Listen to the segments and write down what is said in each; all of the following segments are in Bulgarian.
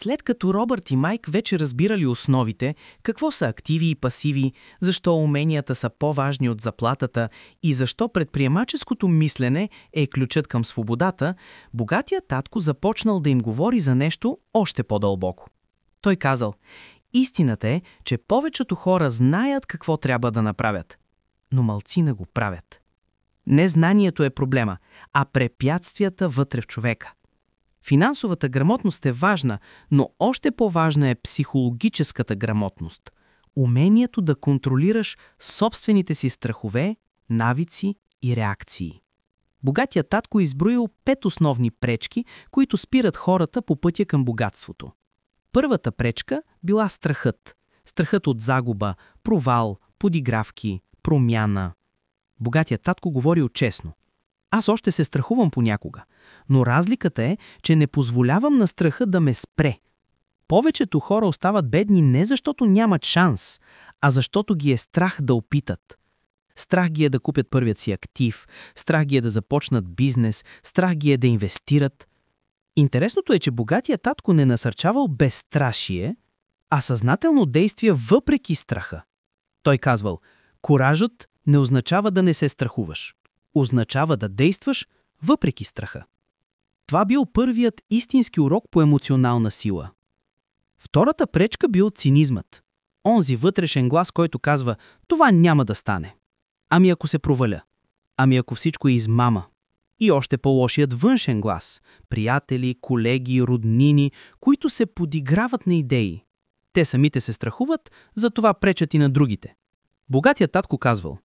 След като Робърт и Майк вече разбирали основите, какво са активи и пасиви, защо уменията са по-важни от заплатата и защо предприемаческото мислене е ключът към свободата, богатият татко започнал да им говори за нещо още по-дълбоко. Той казал: истината е, че повечето хора знаят какво трябва да направят, но малцина го правят. Не знанието е проблема, а препятствията вътре в човека. Финансовата грамотност е важна, но още по-важна е психологическата грамотност. Умението да контролираш собствените си страхове, навици и реакции. Богатият татко изброил 5 основни пречки, които спират хората по пътя към богатството. Първата пречка била страхът. Страхът от загуба, провал, подигравки, промяна. Богатият татко говорил честно: аз още се страхувам понякога, но разликата е, че не позволявам на страха да ме спре. Повечето хора остават бедни не защото нямат шанс, а защото ги е страх да опитат. Страх ги е да купят първият си актив, страх ги е да започнат бизнес, страх ги е да инвестират. Интересното е, че богатият татко не насърчавал безстрашие, а съзнателно действие въпреки страха. Той казвал: коражът не означава да не се страхуваш. Означава да действаш въпреки страха. Това бил първият истински урок по емоционална сила. Втората пречка бил цинизмът. Онзи вътрешен глас, който казва: това няма да стане. Ами ако се проваля? Ами ако всичко е измама? И още по-лошият външен глас. Приятели, колеги, роднини, които се подиграват на идеи. Те самите се страхуват, затова пречат и на другите. Богатият татко казвал: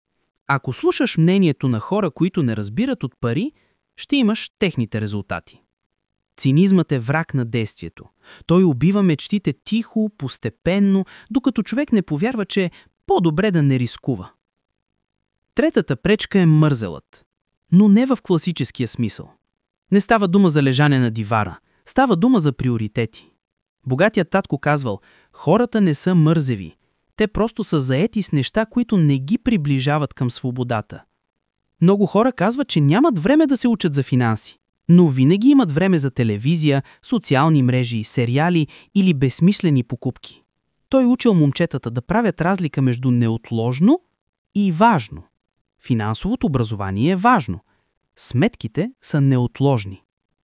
ако слушаш мнението на хора, които не разбират от пари, ще имаш техните резултати. Цинизмът е враг на действието. Той убива мечтите тихо, постепенно, докато човек не повярва, че е по-добре да не рискува. Третата пречка е мързелът. Но не в класическия смисъл. Не става дума за лежане на дивара, става дума за приоритети. Богатият татко казвал: хората не са мързеви. Те просто са заети с неща, които не ги приближават към свободата. Много хора казват, че нямат време да се учат за финанси, но винаги имат време за телевизия, социални мрежи, сериали или безсмислени покупки. Той учил момчетата да правят разлика между неотложно и важно. Финансовото образование е важно. Сметките са неотложни.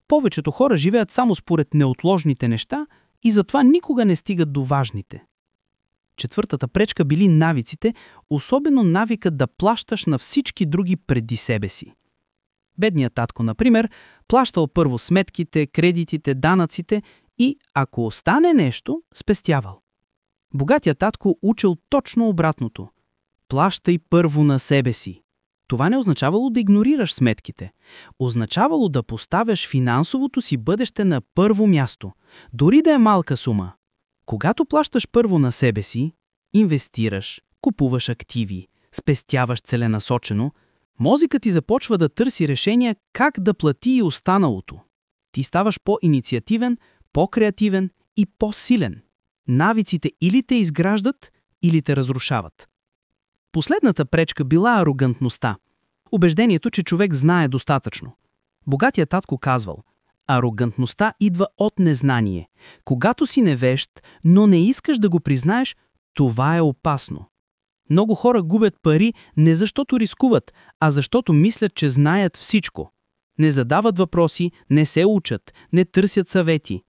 Повечето хора живеят само според неотложните неща и затова никога не стигат до важните. Четвъртата пречка били навиците, особено навикът да плащаш на всички други преди себе си. Бедният татко, например, плащал първо сметките, кредитите, данъците и, ако остане нещо, спестявал. Богатият татко учил точно обратното. Плащай първо на себе си. Това не означавало да игнорираш сметките. Означавало да поставяш финансовото си бъдеще на първо място, дори да е малка сума. Когато плащаш първо на себе си, инвестираш, купуваш активи, спестяваш целенасочено, мозъкът ти започва да търси решения как да плати и останалото. Ти ставаш по-инициативен, по-креативен и по-силен. Навиците или те изграждат, или те разрушават. Последната пречка била арогантността. Убеждението, че човек знае достатъчно. Богатият татко казвал: арогантността идва от незнание. Когато си невежд, но не искаш да го признаеш, това е опасно. Много хора губят пари не защото рискуват, а защото мислят, че знаят всичко. Не задават въпроси, не се учат, не търсят съвети.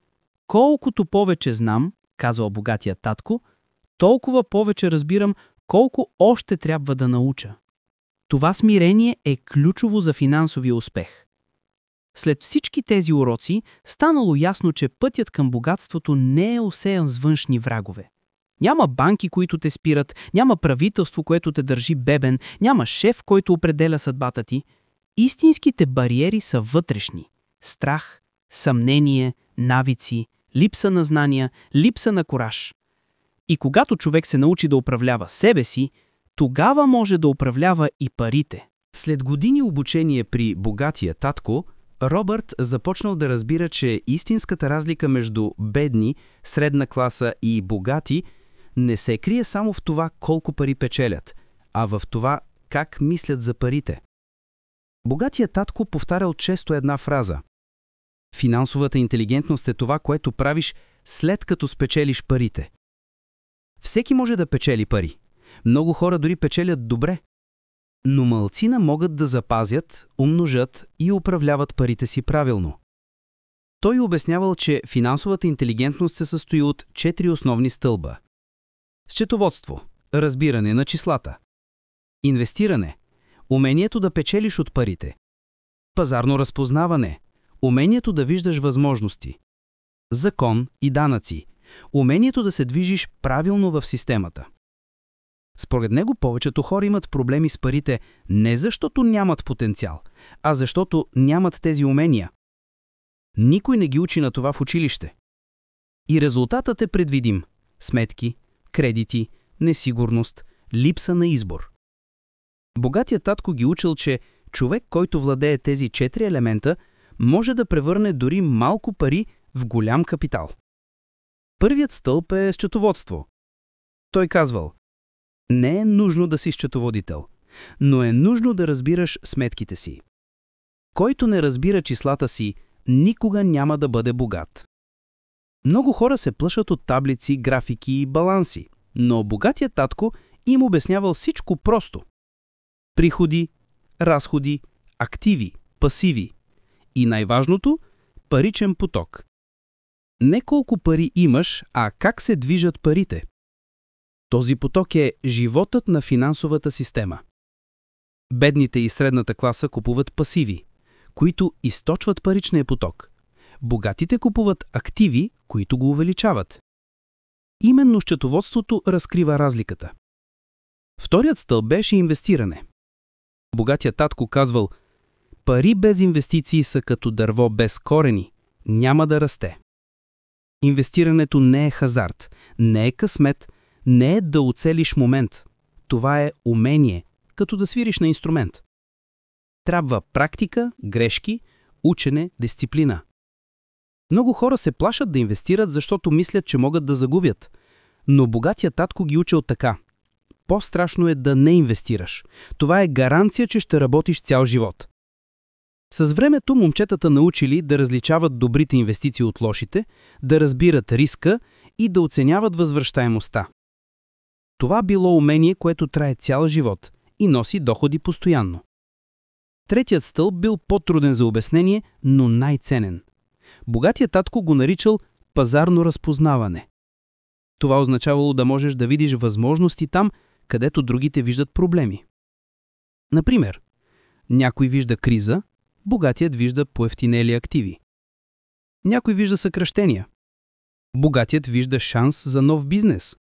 Колкото повече знам, казва богатият татко, толкова повече разбирам колко още трябва да науча. Това смирение е ключово за финансовия успех. След всички тези уроци станало ясно, че пътят към богатството не е осеян с външни врагове. Няма банки, които те спират, няма правителство, което те държи бебен, няма шеф, който определя съдбата ти. Истинските бариери са вътрешни. Страх, съмнение, навици, липса на знания, липса на кураж. И когато човек се научи да управлява себе си, тогава може да управлява и парите. След години обучение при богатия татко, Робърт започнал да разбира, че истинската разлика между бедни, средна класа и богати не се крие само в това колко пари печелят, а в това как мислят за парите. Богатият татко повтарял често една фраза: финансовата интелигентност е това, което правиш след като спечелиш парите. Всеки може да печели пари. Много хора дори печелят добре. Но малцина могат да запазят, умножат и управляват парите си правилно. Той обяснявал, че финансовата интелигентност се състои от 4 основни стълба. Счетоводство – разбиране на числата. Инвестиране – умението да печелиш от парите. Пазарно разпознаване – умението да виждаш възможности. Закон и данъци – умението да се движиш правилно в системата. Според него повечето хора имат проблеми с парите не защото нямат потенциал, а защото нямат тези умения. Никой не ги учи на това в училище. И резултатът е предвидим – сметки, кредити, несигурност, липса на избор. Богатият татко ги учил, че човек, който владее тези 4 елемента, може да превърне дори малко пари в голям капитал. Първият стълб е счетоводство. Той казвал: не е нужно да си счетоводител, но е нужно да разбираш сметките си. Който не разбира числата си, никога няма да бъде богат. Много хора се плашат от таблици, графики и баланси, но богатият татко им обяснявал всичко просто. Приходи, разходи, активи, пасиви и най-важното – паричен поток. Не колко пари имаш, а как се движат парите. Този поток е животът на финансовата система. Бедните и средната класа купуват пасиви, които източват паричния поток. Богатите купуват активи, които го увеличават. Именно счетоводството разкрива разликата. Вторият стълб беше инвестиране. Богатият татко казвал: пари без инвестиции са като дърво без корени, няма да расте. Инвестирането не е хазарт, не е късмет, не е да оцелиш момент. Това е умение, като да свириш на инструмент. Трябва практика, грешки, учене, дисциплина. Много хора се плашат да инвестират, защото мислят, че могат да загубят. Но богатият татко ги учил така: по-страшно е да не инвестираш. Това е гаранция, че ще работиш цял живот. С времето момчетата научили да различават добрите инвестиции от лошите, да разбират риска и да оценяват възвръщаемостта. Това било умение, което трае цял живот и носи доходи постоянно. Третият стълб бил по-труден за обяснение, но най-ценен. Богатият татко го наричал пазарно разпознаване. Това означавало да можеш да видиш възможности там, където другите виждат проблеми. Например, някой вижда криза, богатият вижда поевтинели активи. Някой вижда съкращения. Богатият вижда шанс за нов бизнес.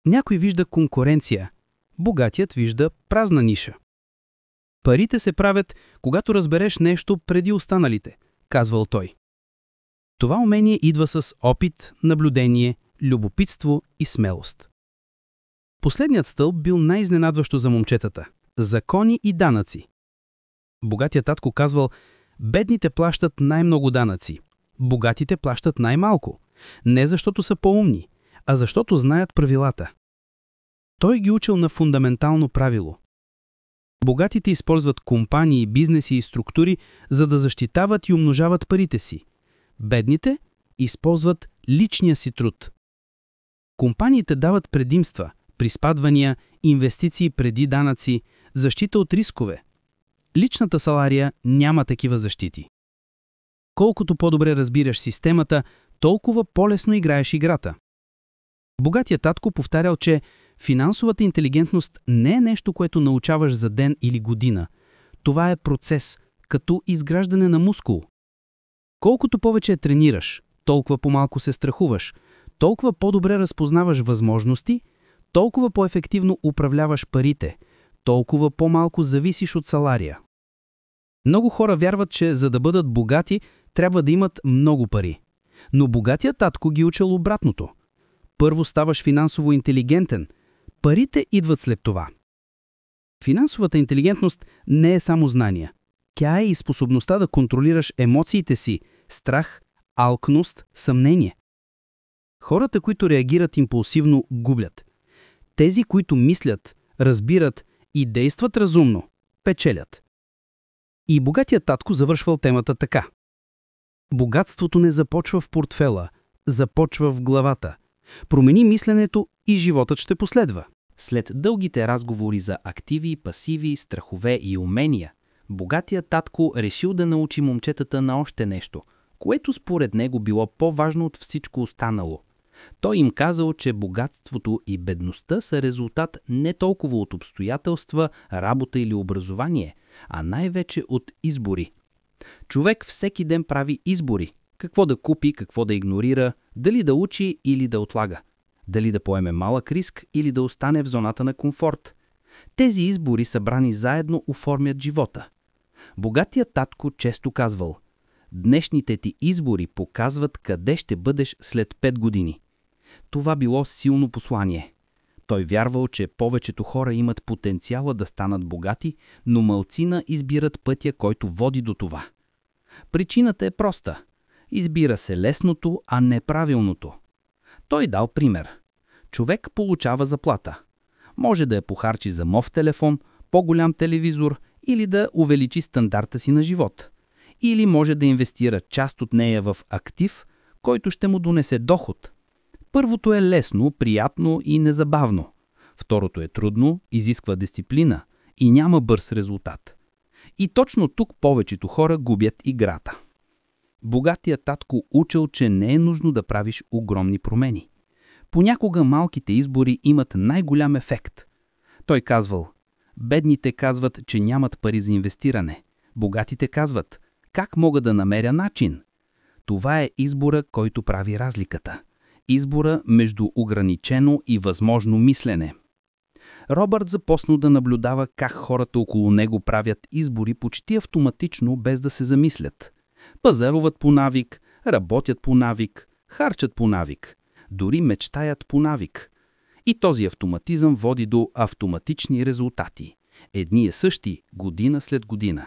Някой вижда конкуренция. Богатият вижда празна ниша. Парите се правят, когато разбереш нещо преди останалите, казвал той. Това умение идва с опит, наблюдение, любопитство и смелост. Последният стълб бил най-изненадващо за момчетата – закони и данъци. Богатият татко казвал: бедните плащат най-много данъци, богатите плащат най-малко. Не защото са по-умни, а защото знаят правилата. Той ги учил на фундаментално правило. Богатите използват компании, бизнеси и структури, за да защитават и умножават парите си. Бедните използват личния си труд. Компаниите дават предимства, приспадвания, инвестиции преди данъци, защита от рискове. Личната салария няма такива защити. Колкото по-добре разбираш системата, толкова по-лесно играеш играта. Богатият татко повтарял, че финансовата интелигентност не е нещо, което научаваш за ден или година. Това е процес, като изграждане на мускул. Колкото повече тренираш, толкова по-малко се страхуваш, толкова по-добре разпознаваш възможности, толкова по-ефективно управляваш парите, толкова по-малко зависиш от салария. Много хора вярват, че за да бъдат богати, трябва да имат много пари. Но богатият татко ги учил обратното. Първо ставаш финансово интелигентен, парите идват след това. Финансовата интелигентност не е само знания. Тя е и способността да контролираш емоциите си, страх, алкност, съмнение. Хората, които реагират импулсивно, гублят. Тези, които мислят, разбират и действат разумно, печелят. И богатият татко завършвал темата така: богатството не започва в портфела, започва в главата. Промени мисленето и животът ще последва. След дългите разговори за активи, пасиви, страхове и умения, богатият татко решил да научи момчетата на още нещо, което според него било по-важно от всичко останало. Той им казал, че богатството и бедността са резултат не толкова от обстоятелства, работа или образование, а най-вече от избори. Човек всеки ден прави избори. Какво да купи, какво да игнорира, дали да учи или да отлага. Дали да поеме малък риск или да остане в зоната на комфорт. Тези избори, събрани заедно, оформят живота. Богатият татко често казвал: днешните ти избори показват къде ще бъдеш след 5 години. Това било силно послание. Той вярвал, че повечето хора имат потенциала да станат богати, но малцина избират пътя, който води до това. Причината е проста. Избира се лесното, а не правилното. Той дал пример. Човек получава заплата. Може да я похарчи за нов телефон, по-голям телевизор или да увеличи стандарта си на живот. Или може да инвестира част от нея в актив, който ще му донесе доход. Първото е лесно, приятно и незабавно. Второто е трудно, изисква дисциплина и няма бърз резултат. И точно тук повечето хора губят играта. Богатият татко учил, че не е нужно да правиш огромни промени. Понякога малките избори имат най-голям ефект. Той казвал: бедните казват, че нямат пари за инвестиране. Богатите казват: как мога да намеря начин? Това е избора, който прави разликата. Избора между ограничено и възможно мислене. Робърт започна да наблюдава как хората около него правят избори почти автоматично, без да се замислят. Пазаруват по навик, работят по навик, харчат по навик, дори мечтаят по навик. И този автоматизъм води до автоматични резултати. Едни и същи, година след година.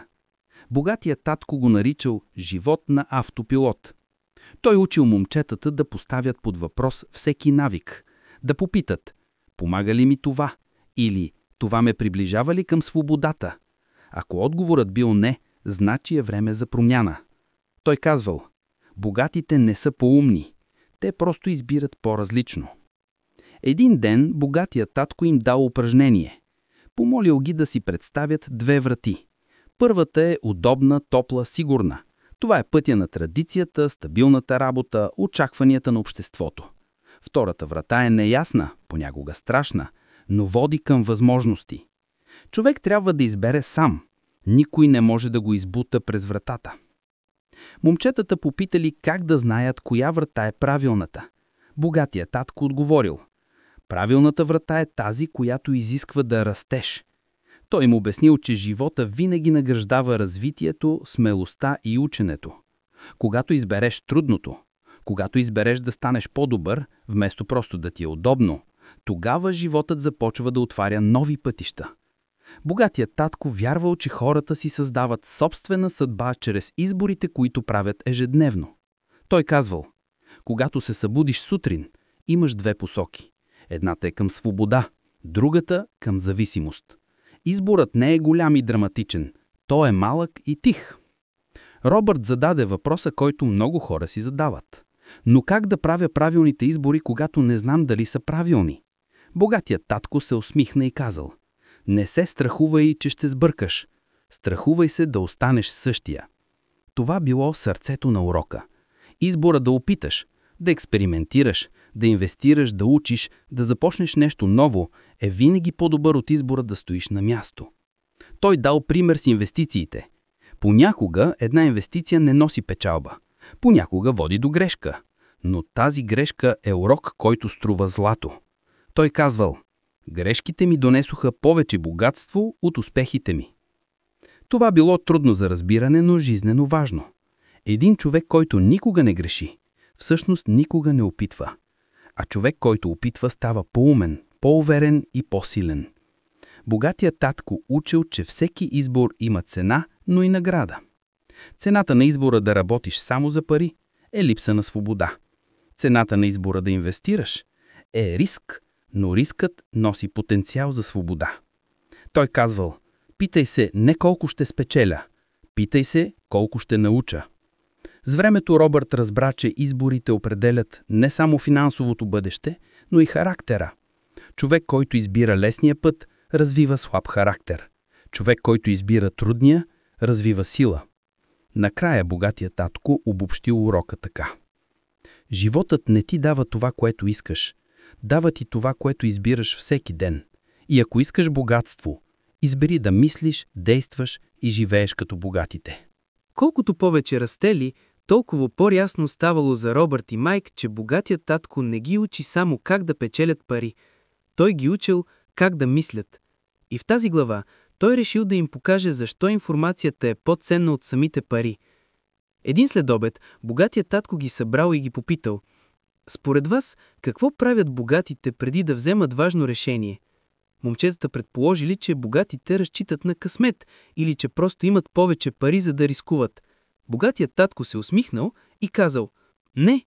Богатият татко го наричал живот на автопилот. Той учил момчетата да поставят под въпрос всеки навик, да попитат: помага ли ми това? Или това ме приближава ли към свободата? Ако отговорът бил не, значи е време за промяна. Той казвал: богатите не са по-умни, те просто избират по-различно. Един ден богатият татко им дал упражнение. Помолил ги да си представят 2 врати. Първата е удобна, топла, сигурна. Това е пътя на традицията, стабилната работа, очакванията на обществото. Втората врата е неясна, понякога страшна, но води към възможности. Човек трябва да избере сам. Никой не може да го избута през вратата. Момчетата попитали как да знаят коя врата е правилната. Богатият татко отговорил: правилната врата е тази, която изисква да растеш. Той им обяснил, че живота винаги награждава развитието, смелостта и ученето. Когато избереш трудното, когато избереш да станеш по-добър, вместо просто да ти е удобно, тогава животът започва да отваря нови пътища. Богатият татко вярвал, че хората си създават собствена съдба чрез изборите, които правят ежедневно. Той казвал: когато се събудиш сутрин, имаш 2 посоки. Едната е към свобода, другата към зависимост. Изборът не е голям и драматичен, той е малък и тих. Робърт зададе въпроса, който много хора си задават. Но как да правя правилните избори, когато не знам дали са правилни? Богатият татко се усмихна и казал: не се страхувай, че ще сбъркаш. Страхувай се да останеш същия. Това било сърцето на урока. Избора да опиташ, да експериментираш, да инвестираш, да учиш, да започнеш нещо ново е винаги по-добър от избора да стоиш на място. Той дал пример с инвестициите. Понякога една инвестиция не носи печалба. Понякога води до грешка. Но тази грешка е урок, който струва злато. Той казвал: грешките ми донесоха повече богатство от успехите ми. Това било трудно за разбиране, но жизнено важно. Един човек, който никога не греши, всъщност никога не опитва. А човек, който опитва, става по-умен, по-уверен и по-силен. Богатият татко учил, че всеки избор има цена, но и награда. Цената на избора да работиш само за пари е липса на свобода. Цената на избора да инвестираш е риск, но рискът носи потенциал за свобода. Той казвал: питай се не колко ще спечеля, питай се колко ще науча. С времето Робърт разбра, че изборите определят не само финансовото бъдеще, но и характера. Човек, който избира лесния път, развива слаб характер. Човек, който избира трудния, развива сила. Накрая богатият татко обобщи урока така. Животът не ти дава това, което искаш. Дава ти това, което избираш всеки ден. И ако искаш богатство, избери да мислиш, действаш и живееш като богатите. Колкото повече растели, толкова по-ясно ставало за Робърт и Майк, че богатият татко не ги учи само как да печелят пари. Той ги учил как да мислят. И в тази глава той решил да им покаже защо информацията е по-ценна от самите пари. Един следобед богатият татко ги събрал и ги попитал: според вас, какво правят богатите преди да вземат важно решение? Момчетата предположили, че богатите разчитат на късмет или че просто имат повече пари, за да рискуват. Богатият татко се усмихнал и казал: не,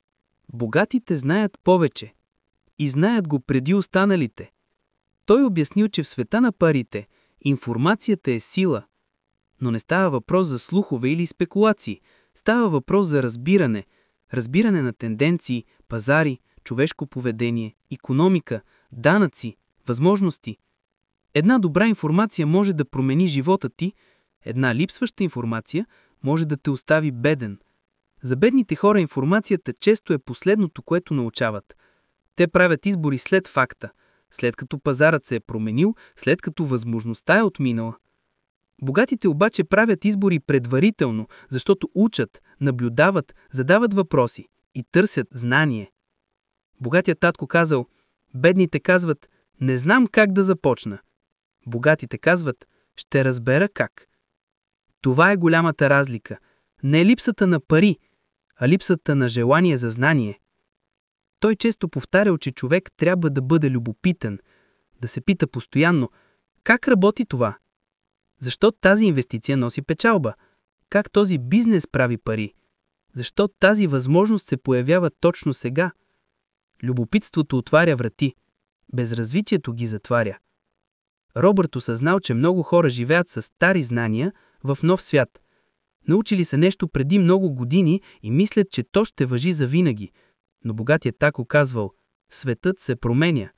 богатите знаят повече. И знаят го преди останалите. Той обяснил, че в света на парите информацията е сила. Но не става въпрос за слухове или спекулации. Става въпрос за разбиране. Разбиране на тенденции, пазари, човешко поведение, икономика, данъци, възможности. Една добра информация може да промени живота ти, една липсваща информация може да те остави беден. За бедните хора информацията често е последното, което научават. Те правят избори след факта, след като пазарът се е променил, след като възможността е отминала. Богатите обаче правят избори предварително, защото учат, наблюдават, задават въпроси и търсят знание. Богатият татко казал: бедните казват: не знам как да започна. Богатите казват: ще разбера как. Това е голямата разлика. Не е липсата на пари, а липсата на желание за знание. Той често повтарял, че човек трябва да бъде любопитен, да се пита постоянно: как работи това? Защо тази инвестиция носи печалба? Как този бизнес прави пари? Защо тази възможност се появява точно сега? Любопитството отваря врати, безразвитието ги затваря. Робърт осъзнал, че много хора живеят с стари знания в нов свят. Научили са нещо преди много години и мислят, че то ще важи завинаги. Но богатият татко казвал: светът се променя,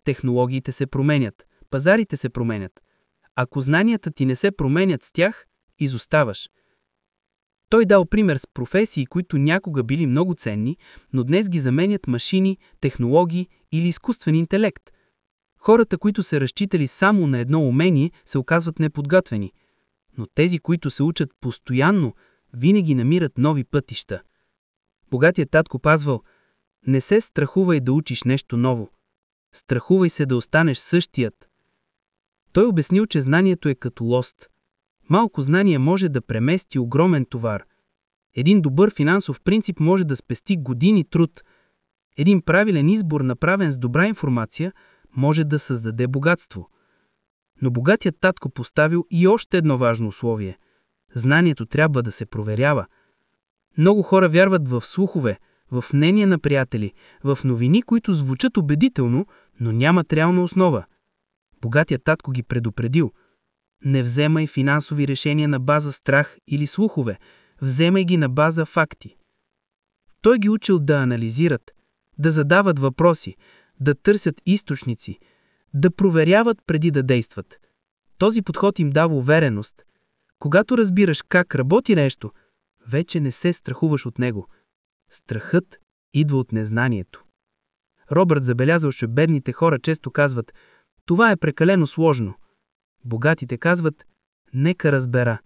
технологиите се променят, пазарите се променят. Ако знанията ти не се променят с тях, изоставаш. Той дал пример с професии, които някога били много ценни, но днес ги заменят машини, технологии или изкуствен интелект. Хората, които се разчитали само на едно умение, се оказват неподготвени. Но тези, които се учат постоянно, винаги намират нови пътища. Богатият татко казвал: не се страхувай да учиш нещо ново. Страхувай се да останеш същият. Той обяснил, че знанието е като лост. Малко знание може да премести огромен товар. Един добър финансов принцип може да спести години труд. Един правилен избор, направен с добра информация, може да създаде богатство. Но богатият татко поставил и още едно важно условие. Знанието трябва да се проверява. Много хора вярват в слухове, в мнения на приятели, в новини, които звучат убедително, но нямат реална основа. Богатият татко ги предупредил: не вземай финансови решения на база страх или слухове, вземай ги на база факти. Той ги учил да анализират, да задават въпроси, да търсят източници, да проверяват преди да действат. Този подход им дава увереност. Когато разбираш как работи нещо, вече не се страхуваш от него. Страхът идва от незнанието. Робърт забелязал, че бедните хора често казват: това е прекалено сложно. Богатите казват: нека разбера.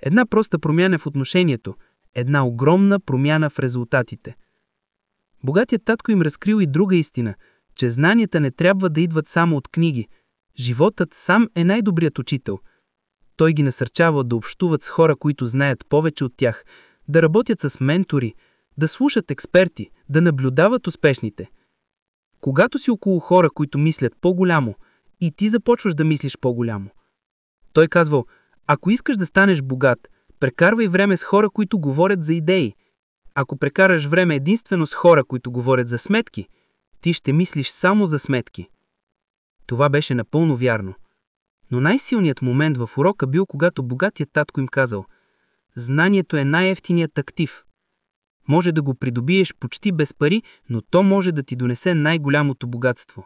Една проста промяна в отношението, една огромна промяна в резултатите. Богатият татко им разкрил и друга истина, че знанията не трябва да идват само от книги. Животът сам е най-добрият учител. Той ги насърчава да общуват с хора, които знаят повече от тях, да работят с ментори, да слушат експерти, да наблюдават успешните. Когато си около хора, които мислят по-голямо, и ти започваш да мислиш по-голямо. Той казвал: ако искаш да станеш богат, прекарвай време с хора, които говорят за идеи. Ако прекараш време единствено с хора, които говорят за сметки, ти ще мислиш само за сметки. Това беше напълно вярно. Но най-силният момент в урока бил, когато богатият татко им казал: знанието е най-евтиният актив. Може да го придобиеш почти без пари, но то може да ти донесе най-голямото богатство.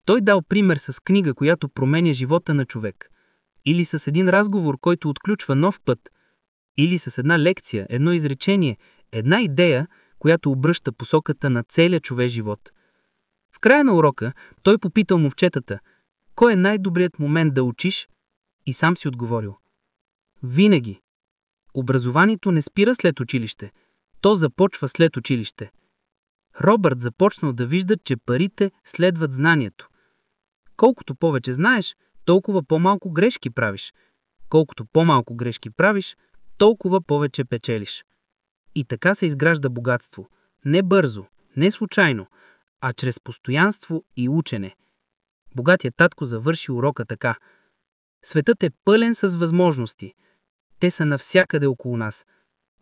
Той дал пример с книга, която променя живота на човек. Или с един разговор, който отключва нов път. Или с една лекция, едно изречение, една идея, която обръща посоката на целия човек живот. В края на урока той попитал момчетата, кой е най-добрият момент да учиш, и сам си отговорил: винаги. Образованието не спира след училище, то започва след училище. Робърт започнал да вижда, че парите следват знанието. Колкото повече знаеш, толкова по-малко грешки правиш. Колкото по-малко грешки правиш, толкова повече печелиш. И така се изгражда богатство. Не бързо, не случайно, а чрез постоянство и учене. Богатият татко завърши урока така: светът е пълен с възможности. Те са навсякъде около нас,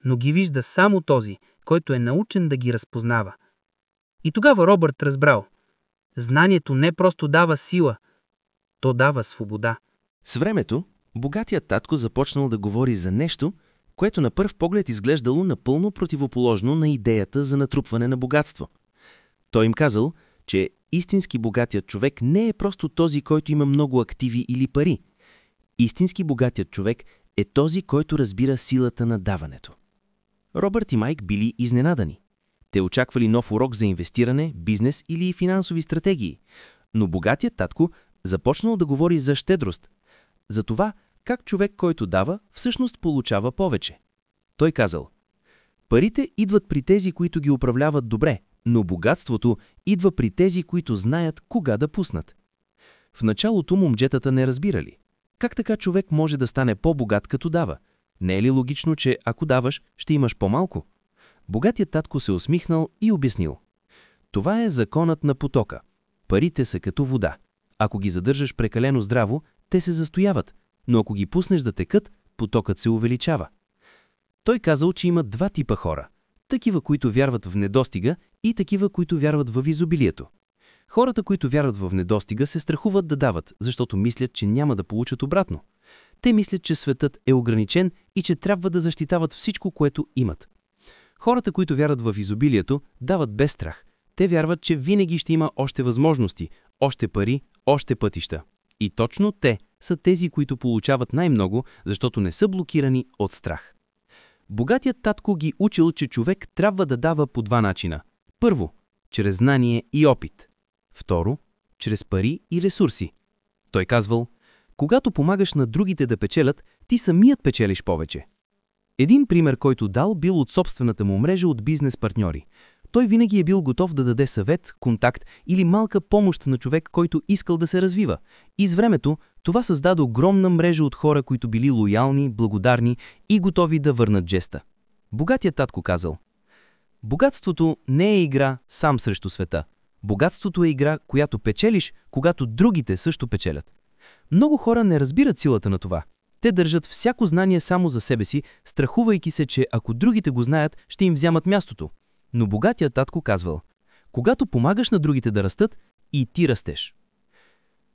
но ги вижда само този, който е научен да ги разпознава. И тогава Робърт разбрал: знанието не просто дава сила, то дава свобода. С времето, богатият татко започнал да говори за нещо, което на пръв поглед изглеждало напълно противоположно на идеята за натрупване на богатство. Той им казал, че истински богатият човек не е просто този, който има много активи или пари. Истински богатият човек е този, който разбира силата на даването. Робърт и Майк били изненадани. Те очаквали нов урок за инвестиране, бизнес или финансови стратегии, но богатият татко започнал да говори за щедрост, за това как човек, който дава, всъщност получава повече. Той казал: парите идват при тези, които ги управляват добре, но богатството идва при тези, които знаят кога да пуснат. В началото момчетата не разбирали. Как така човек може да стане по-богат, като дава? Не е ли логично, че ако даваш, ще имаш по-малко? Богатият татко се усмихнал и обяснил: това е законът на потока. Парите са като вода. Ако ги задържаш прекалено здраво, те се застояват, но ако ги пуснеш да текат, потокът се увеличава. Той казал, че има два типа хора. Такива, които вярват в недостига, и такива, които вярват в изобилието. Хората, които вярват в недостига, се страхуват да дават, защото мислят, че няма да получат обратно. Те мислят, че светът е ограничен и че трябва да защитават всичко, което имат. Хората, които вярват в изобилието, дават без страх. Те вярват, че винаги ще има още възможности, още пари, още пътища. И точно те са тези, които получават най-много, защото не са блокирани от страх. Богатият татко ги учил, че човек трябва да дава по два начина. Първо, чрез знание и опит. Второ, чрез пари и ресурси. Той казвал: когато помагаш на другите да печелят, ти самият печелиш повече. Един пример, който дал, бил от собствената му мрежа от бизнес партньори. Той винаги е бил готов да даде съвет, контакт или малка помощ на човек, който искал да се развива. И с времето това създаде огромна мрежа от хора, които били лоялни, благодарни и готови да върнат жеста. Богатият татко казал: богатството не е игра сам срещу света. Богатството е игра, която печелиш, когато другите също печелят. Много хора не разбират силата на това. Те държат всяко знание само за себе си, страхувайки се, че ако другите го знаят, ще им вземат мястото. Но богатият татко казвал: когато помагаш на другите да растат, и ти растеш.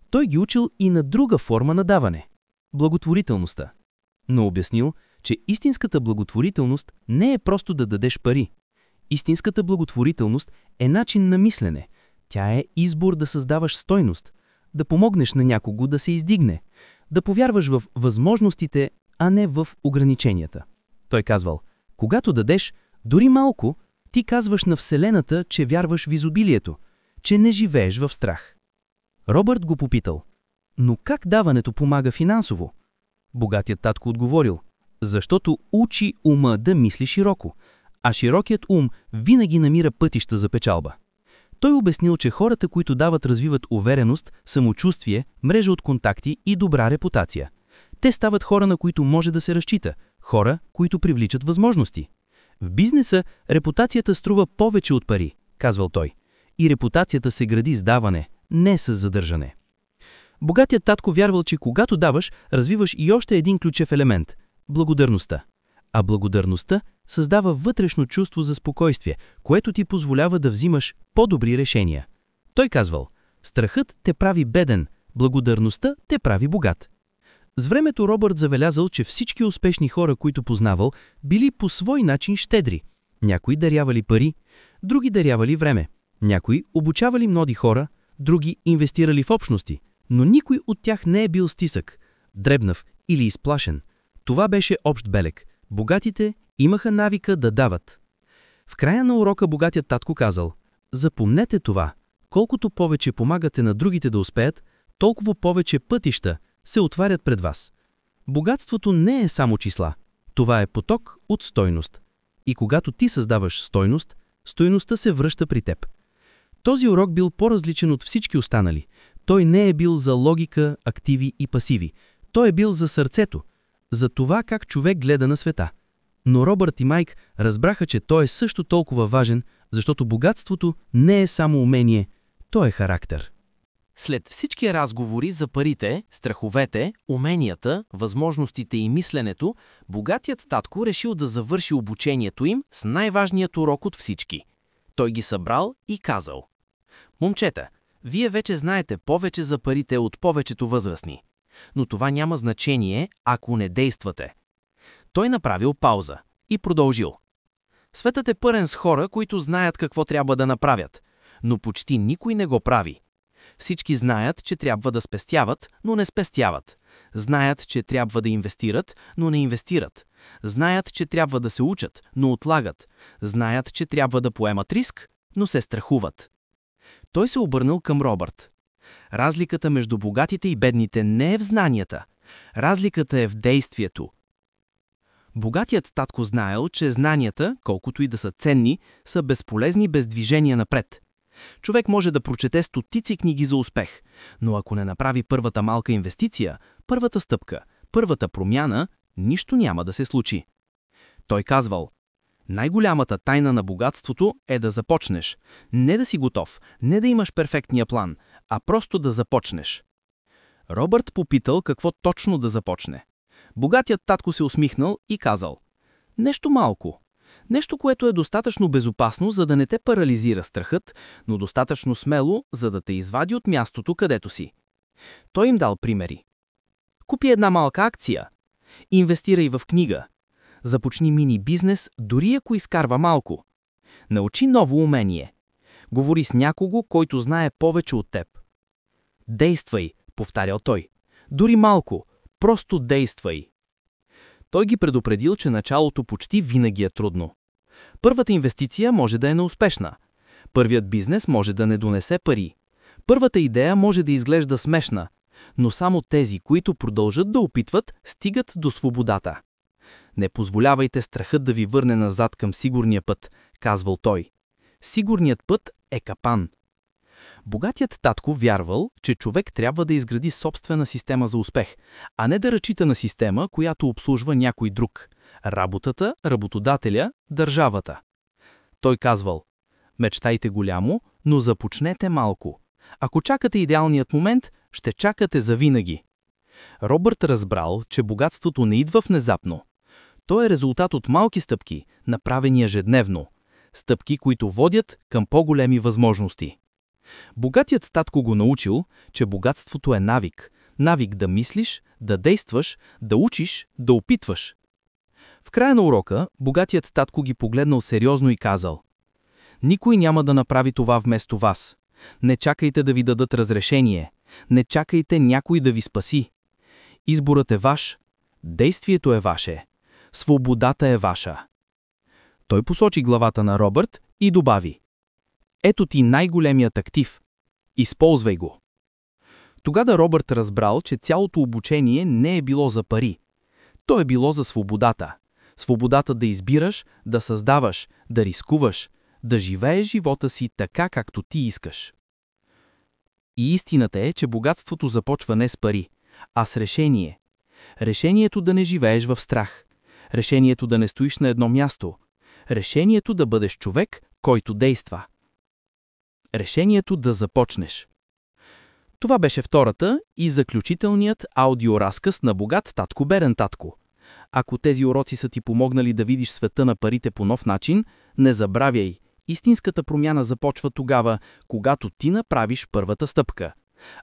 Той ги учил и на друга форма на даване – благотворителността. Но обяснил, че истинската благотворителност не е просто да дадеш пари. Истинската благотворителност е начин на мислене. Тя е избор да създаваш стойност, да помогнеш на някого да се издигне, да повярваш в възможностите, а не в ограниченията. Той казвал: когато дадеш, дори малко, ти казваш на Вселената, че вярваш в изобилието, че не живееш в страх. Робърт го попитал: но как даването помага финансово? Богатият татко отговорил: защото учи ума да мисли широко, а широкият ум винаги намира пътища за печалба. Той обяснил, че хората, които дават, развиват увереност, самочувствие, мрежа от контакти и добра репутация. Те стават хора, на които може да се разчита, хора, които привличат възможности. В бизнеса репутацията струва повече от пари, казвал той. И репутацията се гради с даване, не с задържане. Богатият татко вярвал, че когато даваш, развиваш и още един ключов елемент – благодарността. А благодарността създава вътрешно чувство за спокойствие, което ти позволява да взимаш по-добри решения. Той казвал: страхът те прави беден, благодарността те прави богат. С времето Робърт забелязал, че всички успешни хора, които познавал, били по свой начин щедри. Някои дарявали пари, други дарявали време. Някои обучавали млади хора, други инвестирали в общности, но никой от тях не е бил стисък, дребнав или изплашен. Това беше общ белег. Богатите имаха навика да дават. В края на урока богатият татко казал: запомнете това, колкото повече помагате на другите да успеят, толкова повече пътища се отварят пред вас. Богатството не е само числа. Това е поток от стойност. И когато ти създаваш стойност, стойността се връща при теб. Този урок бил по-различен от всички останали. Той не е бил за логика, активи и пасиви. Той е бил за сърцето, за това как човек гледа на света. Но Робърт и Майк разбраха, че той е също толкова важен, защото богатството не е само умение, то е характер. След всички разговори за парите, страховете, уменията, възможностите и мисленето, богатият татко решил да завърши обучението им с най-важният урок от всички. Той ги събрал и казал: момчета, вие вече знаете повече за парите от повечето възрастни. Но това няма значение, ако не действате. Той направил пауза и продължил: светът е пълен с хора, които знаят какво трябва да направят, но почти никой не го прави. Всички знаят, че трябва да спестяват, но не спестяват. Знаят, че трябва да инвестират, но не инвестират. Знаят, че трябва да се учат, но отлагат. Знаят, че трябва да поемат риск, но се страхуват. Той се обърнал към Робърт. Разликата между богатите и бедните не е в знанията. Разликата е в действието. Богатият татко знаел, че знанията, колкото и да са ценни, са безполезни без движение напред. Човек може да прочете стотици книги за успех, но ако не направи първата малка инвестиция, първата стъпка, първата промяна, нищо няма да се случи. Той казвал: най-голямата тайна на богатството е да започнеш. Не да си готов, не да имаш перфектния план, а просто да започнеш. Робърт попитал какво точно да започне. Богатият татко се усмихнал и казал: нещо малко. Нещо, което е достатъчно безопасно, за да не те парализира страхът, но достатъчно смело, за да те извади от мястото, където си. Той им дал примери. Купи една малка акция. Инвестирай в книга. Започни мини-бизнес, дори ако изкарва малко. Научи ново умение. Говори с някого, който знае повече от теб. Действай, повтарял той. Дори малко, просто действай. Той ги предупредил, че началото почти винаги е трудно. Първата инвестиция може да е неуспешна. Първият бизнес може да не донесе пари. Първата идея може да изглежда смешна, но само тези, които продължат да опитват, стигат до свободата. Не позволявайте страхът да ви върне назад към сигурния път, казвал той. Сигурният път е капан. Богатият татко вярвал, че човек трябва да изгради собствена система за успех, а не да разчита на система, която обслужва някой друг – работата, работодателя, държавата. Той казвал: мечтайте голямо, но започнете малко. Ако чакате идеалният момент, ще чакате завинаги. Робърт разбрал, че богатството не идва внезапно. То е резултат от малки стъпки, направени ежедневно. Стъпки, които водят към по-големи възможности. Богатият татко го научил, че богатството е навик. Навик да мислиш, да действаш, да учиш, да опитваш. В края на урока, богатият татко ги погледнал сериозно и казал: никой няма да направи това вместо вас. Не чакайте да ви дадат разрешение. Не чакайте някой да ви спаси. Изборът е ваш, действието е ваше, свободата е ваша. Той посочи главата на Робърт и добави: ето ти най-големият актив. Използвай го. Тогава Робърт разбрал, че цялото обучение не е било за пари. То е било за свободата. Свободата да избираш, да създаваш, да рискуваш, да живееш живота си така, както ти искаш. И истината е, че богатството започва не с пари, а с решение. Решението да не живееш в страх. Решението да не стоиш на едно място. Решението да бъдеш човек, който действа. Решението да започнеш. Това беше втората и заключителният аудиоразказ на богат татко Берен татко. Ако тези уроци са ти помогнали да видиш света на парите по нов начин, не забравяй, истинската промяна започва тогава, когато ти направиш първата стъпка.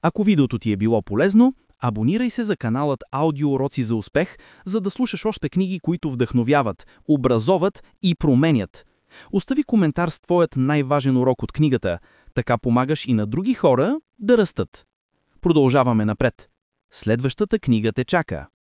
Ако видеото ти е било полезно, абонирай се за каналът Аудиоуроци за успех, за да слушаш още книги, които вдъхновяват, образоват и променят. Остави коментар с твоят най-важен урок от книгата. Така помагаш и на други хора да растат. Продължаваме напред. Следващата книга те чака.